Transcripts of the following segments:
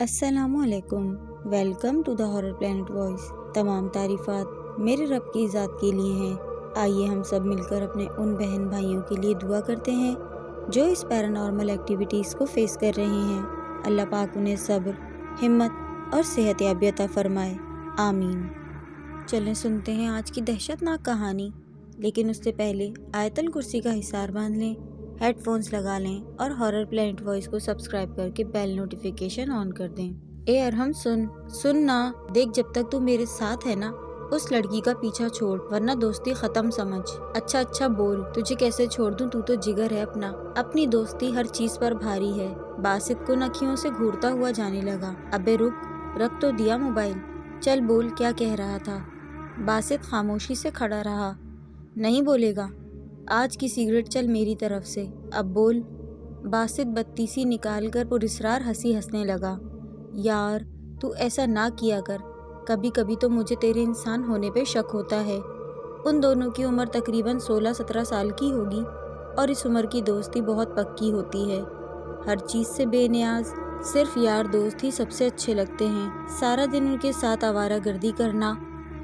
السلام علیکم، welcome to the horror planet voice. تمام تعریفات میرے رب کی ذات کے لیے ہیں۔ آئیے ہم سب مل کر اپنے ان بہن بھائیوں کے لیے دعا کرتے ہیں جو اس پیرانارمل ایکٹیویٹیز کو فیس کر رہے ہیں۔ اللہ پاک انہیں صبر، ہمت اور صحت یابی عطا فرمائے، آمین۔ چلیں سنتے ہیں آج کی دہشت ناک کہانی، لیکن اس سے پہلے آیت الکرسی کا حصار باندھ لیں، ہیڈ فونز لگا لیں اور ہارر پلینٹ وائس کو سبسکرائب کر کے بیل نوٹیفیکیشن آن کر دیں۔ اے ارحم سن نا، دیکھ جب تک تو میرے ساتھ ہے نا اس لڑکی کا پیچھا چھوڑ، ورنہ دوستی ختم سمجھ۔ اچھا بول، تجھے کیسے چھوڑ دوں، تو جگر ہے اپنا، اپنی دوستی ہر چیز پر بھاری ہے۔ باسط کو نکھیوں سے گھورتا ہوا جانے لگا۔ ابے رکھ تو دیا موبائل، چل بول کیا کہہ رہا تھا۔ باسط خاموشی سے کھڑا رہا۔ نہیں بولے گا؟ آج کی سگریٹ چل میری طرف سے، اب بول۔ باسط بتیسی نکال کر پراسرار ہنسی ہنسنے لگا۔ یار تو ایسا نہ کیا کر، کبھی کبھی تو مجھے تیرے انسان ہونے پہ شک ہوتا ہے۔ ان دونوں کی عمر تقریباً 16-17 سال کی ہوگی اور اس عمر کی دوستی بہت پکی ہوتی ہے، ہر چیز سے بے نیاز، صرف یار دوست ہی سب سے اچھے لگتے ہیں۔ سارا دن ان کے ساتھ آوارہ گردی کرنا،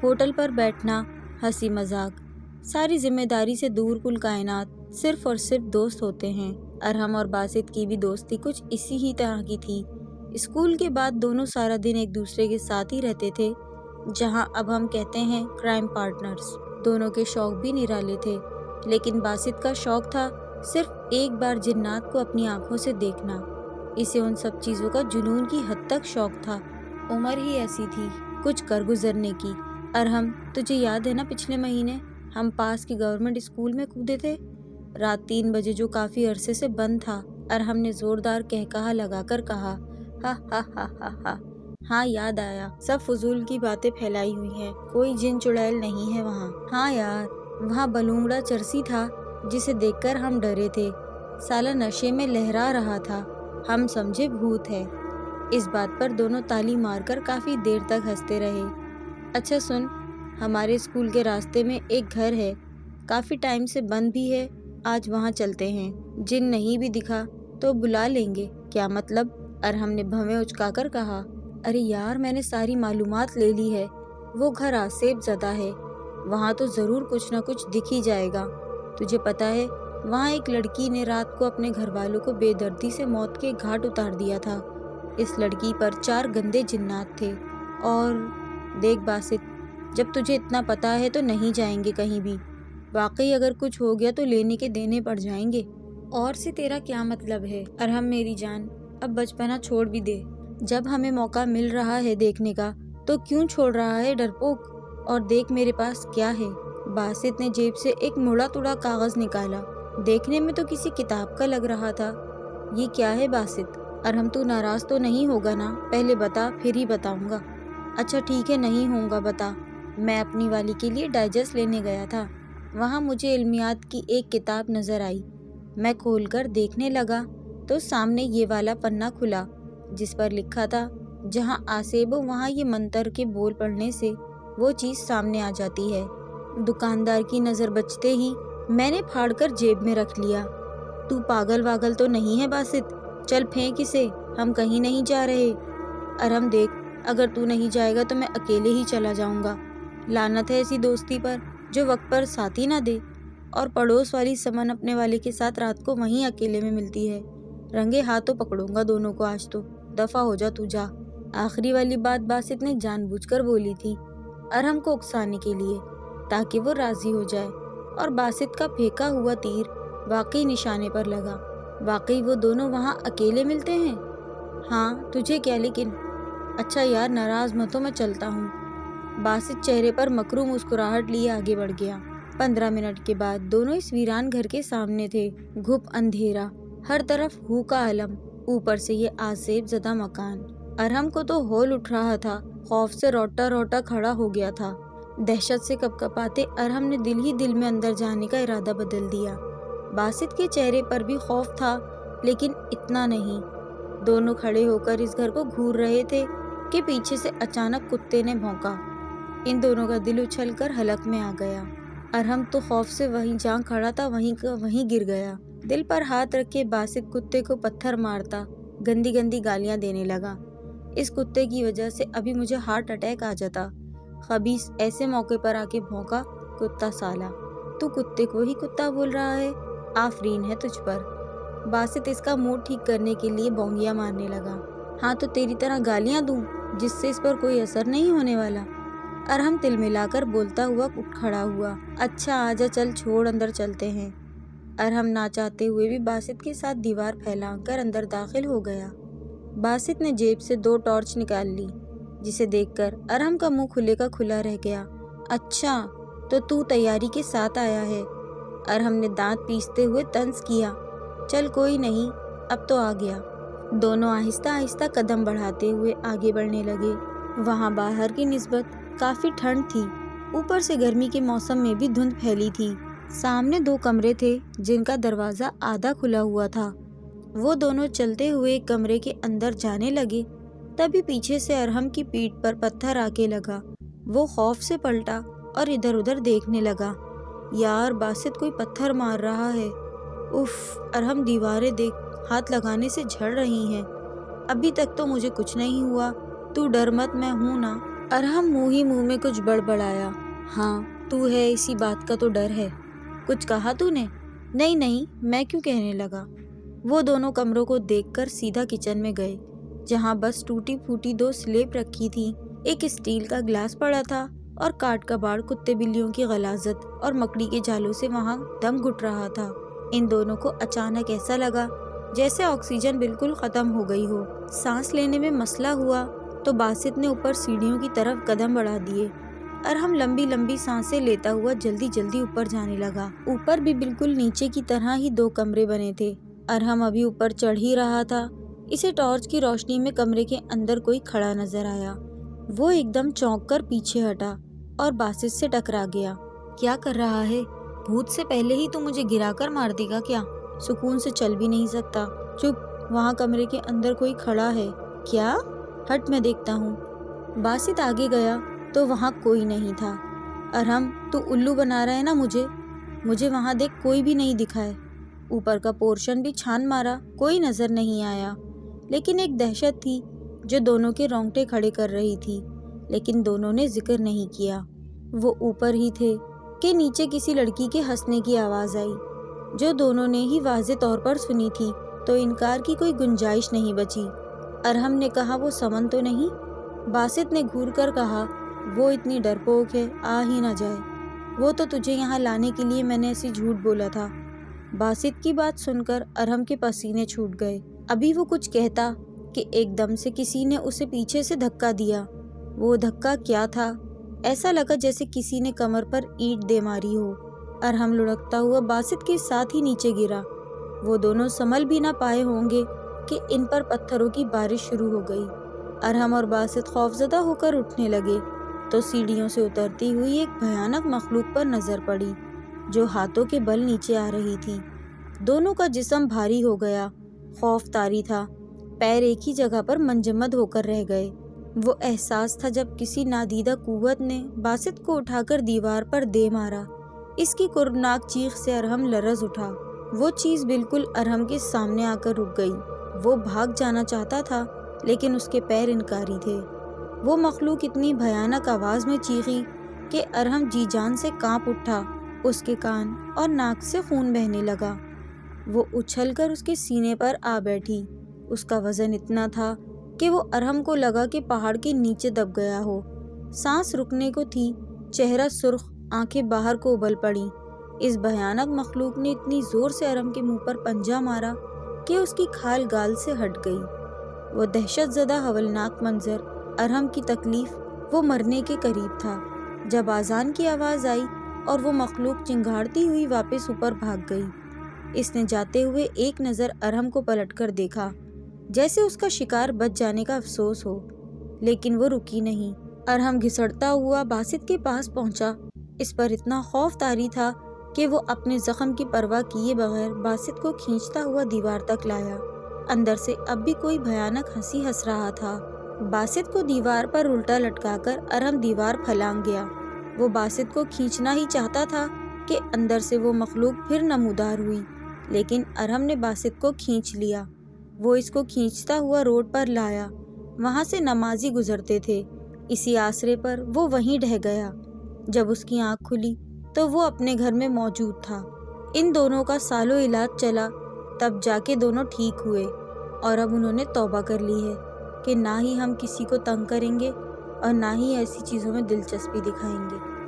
ہوٹل پر بیٹھنا، ہنسی مذاق، ساری ذمہ داری سے دور کل کائنات صرف اور صرف دوست ہوتے ہیں۔ ارحم اور باسط کی بھی دوستی کچھ اسی ہی طرح کی تھی۔ اسکول کے بعد دونوں سارا دن ایک دوسرے کے ساتھ ہی رہتے تھے، جہاں اب ہم کہتے ہیں کرائم پارٹنرز۔ دونوں کے شوق بھی نرالے تھے، لیکن باسط کا شوق تھا صرف ایک بار جنات کو اپنی آنکھوں سے دیکھنا۔ اسے ان سب چیزوں کا جنون کی حد تک شوق تھا۔ عمر ہی ایسی تھی کچھ کر گزرنے کی۔ ارحم تجھے یاد ہے نا، پچھلے مہینے ہم پاس کے گورنمنٹ اسکول میں کودے تھے، رات 3 بجے، جو کافی عرصے سے بند تھا۔ ارحم نے زوردار قہقہہ لگا کر کہا، ہا ہا ہا ہا ہا۔ ہاں یاد آیا، سب فضول کی باتیں پھیلائی ہوئی ہیں، کوئی جن چڑیل نہیں ہے وہاں۔ ہاں یار، وہاں بلونگڑا چرسی تھا جسے دیکھ کر ہم ڈرے تھے، سالہ نشے میں لہرا رہا تھا، ہم سمجھے بھوت ہے۔ اس بات پر دونوں تالی مار کر کافی دیر تک ہنستے رہے۔ اچھا سن، ہمارے اسکول کے راستے میں ایک گھر ہے، کافی ٹائم سے بند بھی ہے، آج وہاں چلتے ہیں، جن نہیں بھی دکھا تو بلا لیں گے۔ کیا مطلب؟ ارحم نے بھویں اچکا کر کہا۔ ارے یار، میں نے ساری معلومات لے لی ہے، وہ گھر آسیب زدہ ہے، وہاں تو ضرور کچھ نہ کچھ دکھ ہی جائے گا۔ تجھے پتا ہے وہاں ایک لڑکی نے رات کو اپنے گھر والوں کو بے دردی سے موت کے گھاٹ اتار دیا تھا۔ اس لڑکی پر 4 گندے جنات تھے، اور دیکھ باسط، جب تجھے اتنا پتا ہے تو نہیں جائیں گے کہیں بھی، واقعی اگر کچھ ہو گیا تو لینے کے دینے پڑ جائیں گے۔ اور سے تیرا کیا مطلب ہے؟ ارحم میری جان، اب بچپنا چھوڑ بھی دے، جب ہمیں موقع مل رہا ہے دیکھنے کا تو کیوں چھوڑ رہا ہے ڈرپوک؟ اور دیکھ میرے پاس کیا ہے۔ باسط نے جیب سے ایک مڑا توڑا کاغذ نکالا، دیکھنے میں تو کسی کتاب کا لگ رہا تھا۔ یہ کیا ہے باسط؟ ارحم تو ناراض تو نہیں ہوگا نا؟ پہلے بتا، پھر ہی بتاؤں گا۔ اچھا ٹھیک ہے، نہیں ہوں گا، بتا۔ میں اپنی والی کے لیے ڈائجسٹ لینے گیا تھا، وہاں مجھے علمیات کی ایک کتاب نظر آئی، میں کھول کر دیکھنے لگا تو سامنے یہ والا پنہ کھلا جس پر لکھا تھا، جہاں آسیب ہو وہاں یہ منتر کے بول پڑھنے سے وہ چیز سامنے آ جاتی ہے۔ دکاندار کی نظر بچتے ہی میں نے پھاڑ کر جیب میں رکھ لیا۔ تو پاگل واگل تو نہیں ہے باسط؟ چل پھینک اسے، ہم کہیں نہیں جا رہے۔ ارحم دیکھ، اگر تو نہیں جائے گا تو میں اکیلے ہی چلا جاؤں گا، لعنت ہے ایسی دوستی پر جو وقت پر ساتھ ہی نہ دے۔ اور پڑوس والی سمن اپنے والے کے ساتھ رات کو وہیں اکیلے میں ملتی ہے، رنگے ہاتھوں پکڑوں گا دونوں کو آج تو، دفع ہو جا تو جا۔ آخری والی بات باسط نے جان بوجھ کر بولی تھی، ارحم کو اکسانے کے لیے، تاکہ وہ راضی ہو جائے، اور باسط کا پھینکا ہوا تیر واقعی نشانے پر لگا۔ واقعی وہ دونوں وہاں اکیلے ملتے ہیں؟ ہاں، تجھے کیا لیکن؟ اچھا یار، ناراض مت ہو، میں چلتا ہوں۔ باسط چہرے پر مکرو مسکراہٹ لیے آگے بڑھ گیا۔ 15 منٹ کے بعد دونوں اس ویران گھر کے سامنے تھے۔ گھپ اندھیرا، ہر طرف ہو کا عالم، اوپر سے یہ آسیب زدہ مکان۔ ارحم کو تو ہول اٹھ رہا تھا، خوف سے روٹا روٹا کھڑا ہو گیا تھا۔ دہشت سے کپکپاتے ارحم نے دل ہی دل میں اندر جانے کا ارادہ بدل دیا۔ باسط کے چہرے پر بھی خوف تھا، لیکن اتنا نہیں۔ دونوں کھڑے ہو کر اس گھر کو گھور رہے تھے کہ پیچھے سے اچانک کتے نے بھونکا۔ ان دونوں کا دل اچھل کر حلق میں آ گیا۔ ارحم تو خوف سے وہیں جہاں کھڑا تھا وہیں کا وہیں گر گیا۔ دل پر ہاتھ رکھ کے باسط کتے کو پتھر مارتا گندی گندی گالیاں دینے لگا۔ اس کتے کی وجہ سے ابھی مجھے ہارٹ اٹیک آ جاتا۔ خبیث ایسے موقع پر آ کے بھونکا، کتا سالا، تو کتے کو ہی کتا بول رہا ہے؟ آفرین ہے تجھ پر۔ باسط اس کا موڈ ٹھیک کرنے کے لیے بونگیاں مارنے لگا۔ ہاں تو تیری طرح گالیاں دوں جس سے اس پر کوئی اثر نہیں ہونے والا؟ ارحم تل ملا کر بولتا ہوا اٹھ کھڑا ہوا۔ اچھا آجا، چل چھوڑ، اندر چلتے ہیں۔ ارحم نہ چاہتے ہوئے بھی باسط کے ساتھ دیوار پھیلا کر اندر داخل ہو گیا۔ باسط نے جیب سے 2 ٹارچ نکال لی، جسے دیکھ کر ارحم کا منہ کھلے کا کھلا رہ گیا۔ اچھا تو تیاری کے ساتھ آیا ہے؟ ارحم نے دانت پیستے ہوئے طنز کیا۔ چل کوئی نہیں، اب تو آ گیا۔ دونوں آہستہ آہستہ قدم بڑھاتے ہوئے آگے بڑھنے لگے۔ وہاں باہر کی نسبت کافی ٹھنڈ تھی، اوپر سے گرمی کے موسم میں بھی دھند پھیلی تھی۔ سامنے 2 کمرے تھے جن کا دروازہ آدھا کھلا ہوا تھا۔ وہ دونوں چلتے ہوئے ایک کمرے کے اندر جانے لگے، تبھی پیچھے سے ارحم کی پیٹھ پر پتھر آ کے لگا۔ وہ خوف سے پلٹا اور ادھر ادھر دیکھنے لگا۔ یار باسط کوئی پتھر مار رہا ہے۔ اف، ارحم دیواریں دیکھ ہاتھ لگانے سے جھڑ رہی ہیں۔ ابھی تک تو مجھے کچھ نہیں ہوا، تو ڈر مت، میں ہوں نا۔ ارحم منہ ہی منہ میں کچھ بڑبڑایا۔ ہاں تو ہے، اسی بات کا تو ڈر ہے۔ کچھ کہا تو نے؟ نہیں، میں کیوں کہنے لگا۔ وہ دونوں کمروں کو دیکھ کر سیدھا کچن میں گئے، جہاں بس ٹوٹی پھوٹی 2 سلیب رکھی تھی، ایک اسٹیل کا گلاس پڑا تھا اور کاٹ کا باڑ کتے بلیوں کی غلاظت اور مکڑی کے جالوں سے وہاں دم گھٹ رہا تھا۔ ان دونوں کو اچانک ایسا لگا جیسے آکسیجن بالکل ختم ہو گئی ہو۔ سانس لینے میں مسئلہ ہوا تو باسط نے اوپر سیڑھیوں کی طرف قدم بڑھا دیے۔ ارحم لمبی لمبی سانسیں لیتا ہوا جلدی جلدی اوپر جانے لگا۔ اوپر بھی بالکل نیچے کی طرح ہی 2 کمرے بنے تھے۔ ارحم ابھی اوپر چڑھ ہی رہا تھا، اسے ٹارچ کی روشنی میں کمرے کے اندر کوئی کھڑا نظر آیا۔ وہ ایک دم چونک کر پیچھے ہٹا اور باسط سے ٹکرا گیا۔ کیا کر رہا ہے؟ بھوت سے پہلے ہی تو مجھے گرا کر مار دے گا کیا؟ سکون سے چل بھی نہیں سکتا۔ چپ، وہاں کمرے کے اندر کوئی کھڑا ہے۔ کیا؟ ہٹ، میں دیکھتا ہوں۔ باسط آگے گیا تو وہاں کوئی نہیں تھا۔ ارحم تو الو بنا رہا ہے نا مجھے وہاں دیکھ، کوئی بھی نہیں دکھا ہے۔ اوپر کا پورشن بھی چھان مارا، کوئی نظر نہیں آیا، لیکن ایک دہشت تھی جو دونوں کے رونگٹے کھڑے کر رہی تھی، لیکن دونوں نے ذکر نہیں کیا۔ وہ اوپر ہی تھے کہ نیچے کسی لڑکی کے ہنسنے کی آواز آئی، جو دونوں نے ہی واضح طور پر سنی تھی، تو انکار کی کوئی گنجائش نہیں بچی۔ ارحم نے کہا، وہ سمن تو نہیں؟ باسط نے گھور کر کہا، وہ اتنی ڈرپوک ہے، آ ہی نہ جائے۔ وہ تو تجھے یہاں لانے کے لیے میں نے ایسی جھوٹ بولا تھا۔ باسط کی بات سن کر ارحم کے پسینے چھوٹ گئے۔ ابھی وہ کچھ کہتا کہ ایک دم سے کسی نے اسے پیچھے سے دھکا دیا۔ وہ دھکا کیا تھا؟ ایسا لگا جیسے کسی نے کمر پر اینٹ دے ماری ہو۔ ارحم لڑکتا ہوا باسط کے ساتھ ہی نیچے گرا۔ وہ دونوں سنبھل بھی نہ پائے ہوں گے کہ ان پر پتھروں کی بارش شروع ہو گئی۔ ارحم اور باسط خوفزدہ ہو کر اٹھنے لگے تو سیڑھیوں سے اترتی ہوئی ایک بھیانک مخلوق پر نظر پڑی، جو ہاتھوں کے بل نیچے آ رہی تھی۔ دونوں کا جسم بھاری ہو گیا، خوف طاری تھا، پیر ایک ہی جگہ پر منجمد ہو کر رہ گئے۔ وہ احساس تھا جب کسی نادیدہ قوت نے باسط کو اٹھا کر دیوار پر دے مارا۔ اس کی کربناک چیخ سے ارحم لرز اٹھا۔ وہ چیز بالکل ارحم کے سامنے آ کر رک گئی۔ وہ بھاگ جانا چاہتا تھا، لیکن اس کے پیر انکاری تھے۔ وہ مخلوق اتنی بھیانک آواز میں چیخی کہ ارحم جی جان سے کانپ اٹھا۔ اس کے کان اور ناک سے خون بہنے لگا۔ وہ اچھل کر اس کے سینے پر آ بیٹھی۔ اس کا وزن اتنا تھا کہ وہ ارحم کو لگا کہ پہاڑ کے نیچے دب گیا ہو۔ سانس رکنے کو تھی، چہرہ سرخ، آنکھیں باہر کو ابل پڑیں۔ اس بھیانک مخلوق نے اتنی زور سے ارحم کے منہ پر پنجہ مارا کہ اس کی کھال گال سے ہٹ گئی۔ وہ دہشت زدہ ہولناک منظر، ارحم کی تکلیف، وہ مرنے کے قریب تھا۔ جب آذان کی آواز آئی اور وہ مخلوق چنگھاڑتی ہوئی واپس اوپر بھاگ گئی۔ اس نے جاتے ہوئے ایک نظر ارحم کو پلٹ کر دیکھا، جیسے اس کا شکار بچ جانے کا افسوس ہو، لیکن وہ رکی نہیں۔ ارحم گھسڑتا ہوا باسط کے پاس پہنچا۔ اس پر اتنا خوف طاری تھا کہ وہ اپنے زخم کی پرواہ کیے بغیر باسط کو کھینچتا ہوا دیوار تک لایا۔ اندر سے اب بھی کوئی بھیانک ہنسی ہنس رہا تھا۔ باسط کو دیوار پر الٹا لٹکا کر ارحم دیوار پھلانگ گیا۔ وہ باسط کو کھینچنا ہی چاہتا تھا کہ اندر سے وہ مخلوق پھر نمودار ہوئی، لیکن ارحم نے باسط کو کھینچ لیا۔ وہ اس کو کھینچتا ہوا روڈ پر لایا وہاں سے نمازی گزرتے تھے۔ اسی آسرے پر وہ وہیں ڈہ گیا۔ جب اس کی آنکھ کھلی تو وہ اپنے گھر میں موجود تھا۔ ان دونوں کا سالوں علاج چلا، تب جا کے دونوں ٹھیک ہوئے، اور اب انہوں نے توبہ کر لی ہے کہ نہ ہی ہم کسی کو تنگ کریں گے اور نہ ہی ایسی چیزوں میں دلچسپی دکھائیں گے۔